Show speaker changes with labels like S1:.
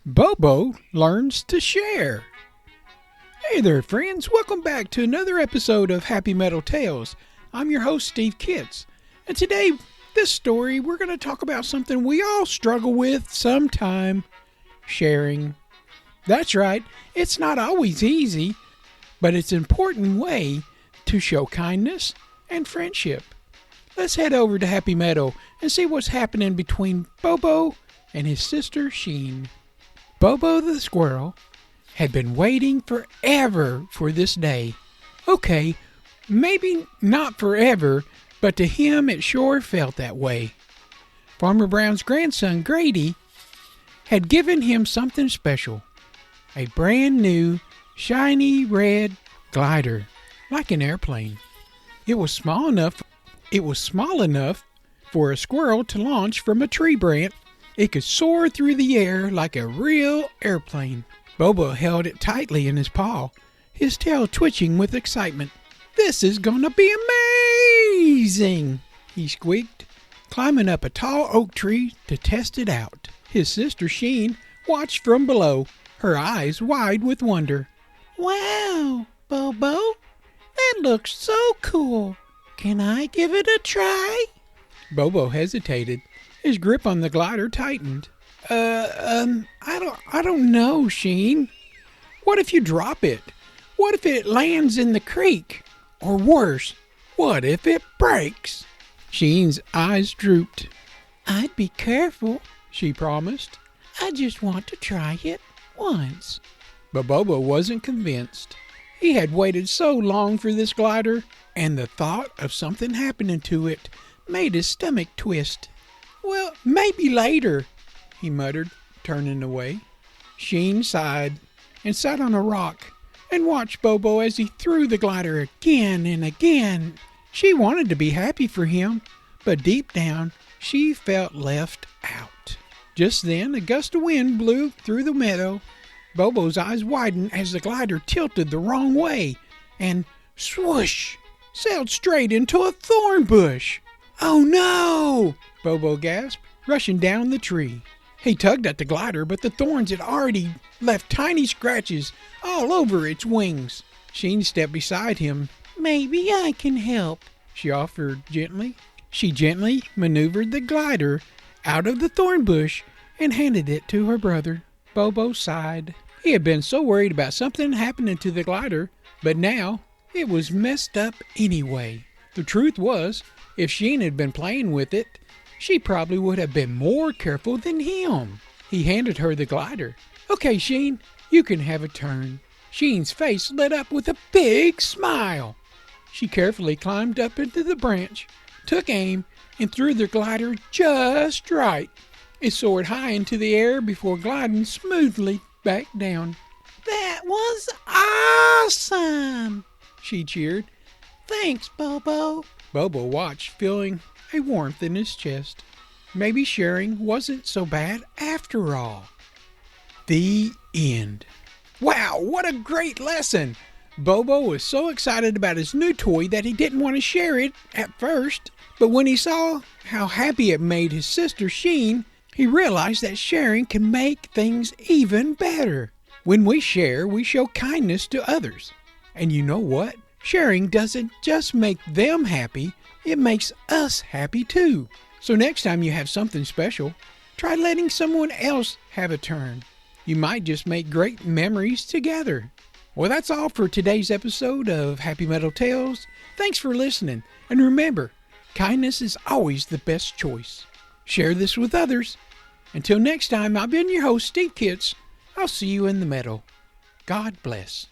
S1: Bobo learns to share. Hey there, friends. Welcome back to another episode of Happy Metal Tales. I'm your host, Steve Kitts. And today, this story, we're going to talk about something we all struggle with sometime, sharing. That's right. It's not always easy, but it's an important way to show kindness and friendship. Let's head over to Happy Meadow and see what's happening between Bobo and his sister Sheen. Bobo the squirrel had been waiting forever for this day. Okay, maybe not forever, but to him it sure felt that way. Farmer Brown's grandson Grady had given him something special. A brand new, shiny red glider, like an airplane. It was small enough for a squirrel to launch from a tree branch. It could soar through the air like a real airplane. Bobo held it tightly in his paw, his tail twitching with excitement. "This is gonna be amazing!" he squeaked, climbing up a tall oak tree to test it out. His sister Sheen watched from below, her eyes wide with wonder. "Wow, Bobo, that looks so cool. Can I give it a try?" Bobo hesitated. His grip on the glider tightened. I don't know, Sheen. What if you drop it? What if it lands in the creek? Or worse, what if it breaks?" Sheen's eyes drooped. "I'd be careful," she promised. "I just want to try it once." But Bobo wasn't convinced. He had waited so long for this glider, and the thought of something happening to it made his stomach twist. "Well, maybe later," he muttered, turning away. Sheen sighed and sat on a rock and watched Bobo as he threw the glider again and again. She wanted to be happy for him, but deep down she felt left out. Just then a gust of wind blew through the meadow. Bobo's eyes widened as the glider tilted the wrong way and, swoosh, sailed straight into a thorn bush. "Oh no!" Bobo gasped, rushing down the tree. He tugged at the glider, but the thorns had already left tiny scratches all over its wings. Sheen stepped beside him. "Maybe I can help," she offered gently. She gently maneuvered the glider out of the thorn bush and handed it to her brother. Bobo sighed. He had been so worried about something happening to the glider, but now it was messed up anyway. The truth was, if Sheen had been playing with it, she probably would have been more careful than him. He handed her the glider. "Okay, Sheen, you can have a turn." Sheen's face lit up with a big smile. She carefully climbed up into the branch, took aim, and threw the glider just right. It soared high into the air before gliding smoothly back down. "That was awesome!" she cheered. "Thanks, Bobo." Bobo watched, feeling a warmth in his chest. Maybe sharing wasn't so bad after all. The end. Wow, what a great lesson! Bobo was so excited about his new toy that he didn't want to share it at first. But when he saw how happy it made his sister Sheen, he realized that sharing can make things even better. When we share, we show kindness to others. And you know what? Sharing doesn't just make them happy, it makes us happy too. So next time you have something special, try letting someone else have a turn. You might just make great memories together. Well, that's all for today's episode of Happy Metal Tales. Thanks for listening. And remember, kindness is always the best choice. Share this with others. Until next time, I've been your host, Steve Kitts. I'll see you in the meadow. God bless.